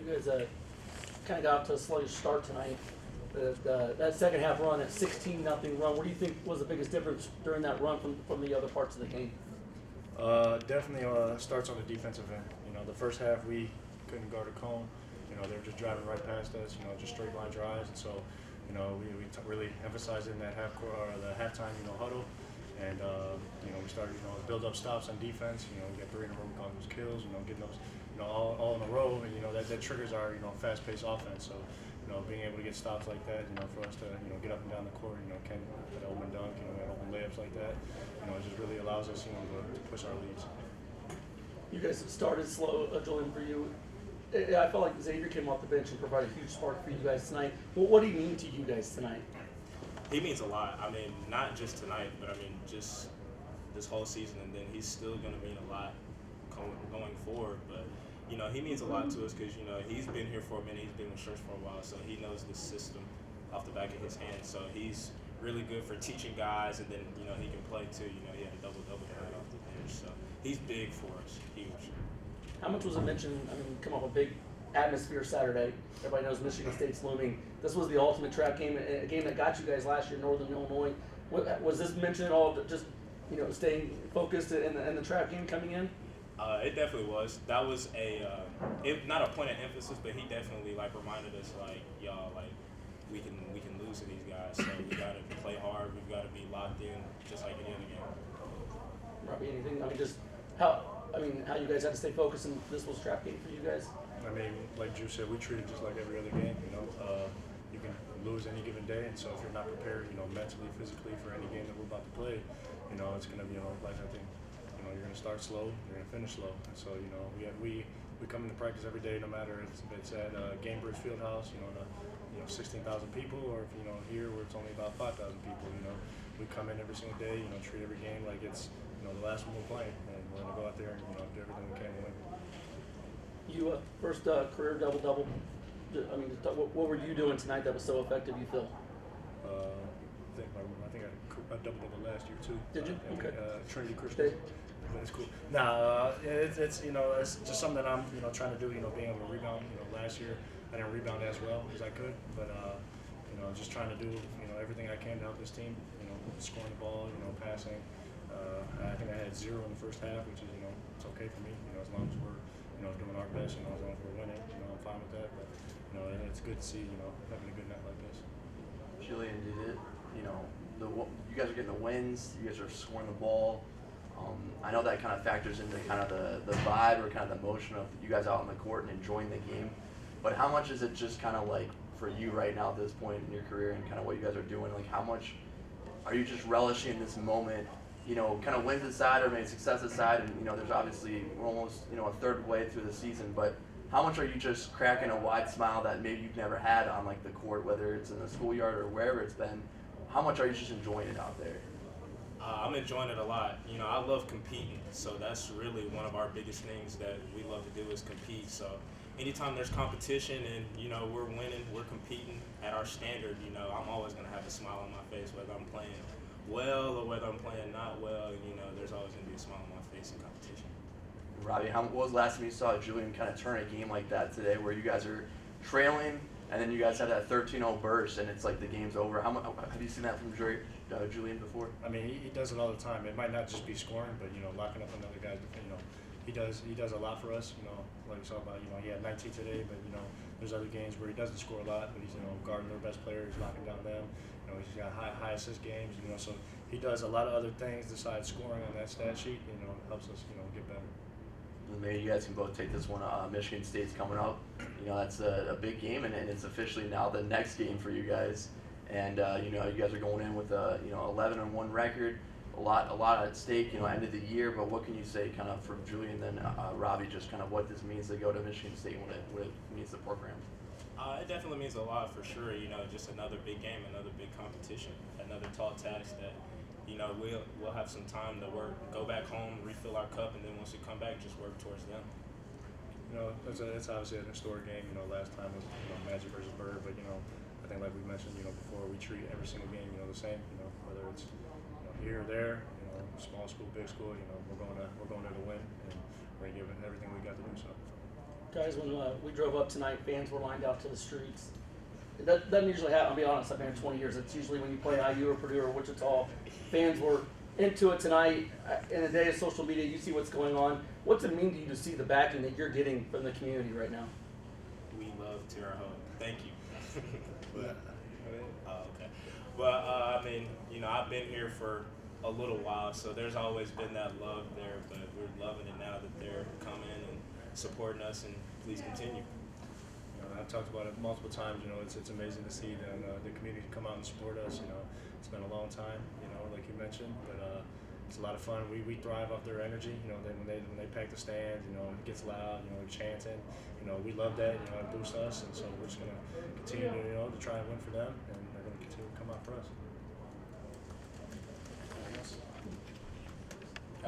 You guys kind of got off to a sluggish start tonight. That second half run, that 16-0 run, what do you think was the biggest difference during that run from the other parts of the game? Definitely starts on the defensive end. The first half we couldn't guard a cone. They were just driving right past us. Just straight line drives, and so we really emphasized in that the halftime huddle, and we started to build up stops on defense. We got 3 in a row, we call those kills. Getting those all in a row, and that triggers our fast-paced offense. So being able to get stops like that, for us to get up and down the court, can that open dunk, that open layups like that, it just really allows us to push our leads. You guys started slow, Julian, for you. I felt like Xavier came off the bench and provided a huge spark for you guys tonight. Well, what do you mean to you guys tonight? He means a lot. I mean, not just tonight, but I mean, just this whole season, and then he's still going to mean a lot going forward. But, he means a lot to us because, he's been here for a minute. He's been with Church for a while, so he knows the system off the back of his hand. So he's really good for teaching guys, and then, he can play too. He had a double-double tonight off the bench. So he's big for us, huge. How much was it mentioned? Come off a big atmosphere Saturday. Everybody knows Michigan State's looming. This was the ultimate trap game, a game that got you guys last year, Northern Illinois. Was this mentioned at all? Just staying focused in the trap game coming in. It definitely was. That was not a point of emphasis, but he definitely reminded us y'all we can lose to these guys. So we got to play hard. We've got to be locked in, just like any other game. Robbie, anything? How you guys had to stay focused, and this was a trap game for you guys? Like Drew said, we treat it just like every other game. You can lose any given day, and so if you're not prepared, mentally, physically for any game that we're about to play, it's going to be, like I think, you're going to start slow, you're going to finish slow. And so, we come into practice every day, no matter if it's at Gainbridge Fieldhouse, 16,000 people, or if here where it's only about 5,000 people. We come in every single day, treat every game like it's the last one we're playing, and we're going to go out there and do everything we can to win. You first career double-double. What were you doing tonight that was so effective, you feel? I think I double-double last year too. Did you? Okay. Trinity Christian. That's cool. It's just something that I'm trying to do. Being able to rebound. Last year I didn't rebound as well as I could, but just trying to do everything I can to help this team. Scoring the ball, passing. I think I had 0 in the first half, which is it's okay for me. As long as we're doing our best, as long as we're winning, I'm fine with that. But it's good to see having a good night like this. Julian, did it? You guys are getting the wins. You guys are scoring the ball. I know that kind of factors into kind of the vibe or kind of the emotion of you guys out on the court and enjoying the game. But how much is it just kind of for you right now at this point in your career and kind of what you guys are doing? How much are you just relishing this moment? Kind of wins aside or maybe success aside, and there's obviously we're almost a third way through the season. But how much are you just cracking a wide smile that maybe you've never had on the court, whether it's in the schoolyard or wherever it's been? How much are you just enjoying it out there? I'm enjoying it a lot. I love competing, so that's really one of our biggest things that we love to do is compete. So anytime there's competition and we're winning, we're competing at our standard, I'm always going to have a smile on my face, whether I'm playing well or whether I'm playing not well. There's always going to be a smile on my face in competition. Robbie, what was the last time you saw Julian kind of turn a game like that today, where you guys are trailing and then you guys have that 13-0 burst and it's like the game's over? Have you seen that from Julian before? He does it all the time. It might not just be scoring, but locking up on other guys. He does a lot for us. Like we saw about he had 19 today, but there's other games where he doesn't score a lot, but he's guarding their best players, knocking down them. He's got high assist games. So he does a lot of other things besides scoring on that stat sheet. Helps us get better. Maybe you guys can both take this one. Michigan State's coming up. That's a big game, and it's officially now the next game for you guys. And you guys are going in with a 11-1 record. A lot at stake. End of the year. But what can you say, kind of from Julian and then Robbie, just kind of what this means to go to Michigan State, what it means to the program? It definitely means a lot for sure. Just another big game, another big competition, another tall task that. We'll have some time to work, go back home, refill our cup, and then once we come back, just work towards them. It's obviously an historic game. Last time was Magic versus Bird, but I think like we mentioned before, we treat every single game the same. Whether it's here or there, small school, big school. We're going there to win, and we're gonna give it everything we got to do so. Guys, when we drove up tonight, fans were lined out to the streets. That doesn't usually happen. I'll be honest, I've been here 20 years. It's usually when you play IU or Purdue or Wichita. Fans were into it tonight. In the day of social media, you see what's going on. What's it mean to you to see the backing that you're getting from the community right now? We love Terre Haute. Thank you. Okay. But I mean, you know, I've been here for a little while, so there's always been that love there. But we're loving it now that they're coming and supporting us, and please continue. You know, I've talked about it multiple times. You know, it's amazing to see the community come out and support us. You know, it's been a long time. You know, like you mentioned, but it's a lot of fun. We thrive off their energy. You know, when they pack the stands, you know, it gets loud. You know, they're chanting. You know, we love that. You know, it boosts us, and so we're just gonna continue to try and win for them, and they're gonna continue to come out for us.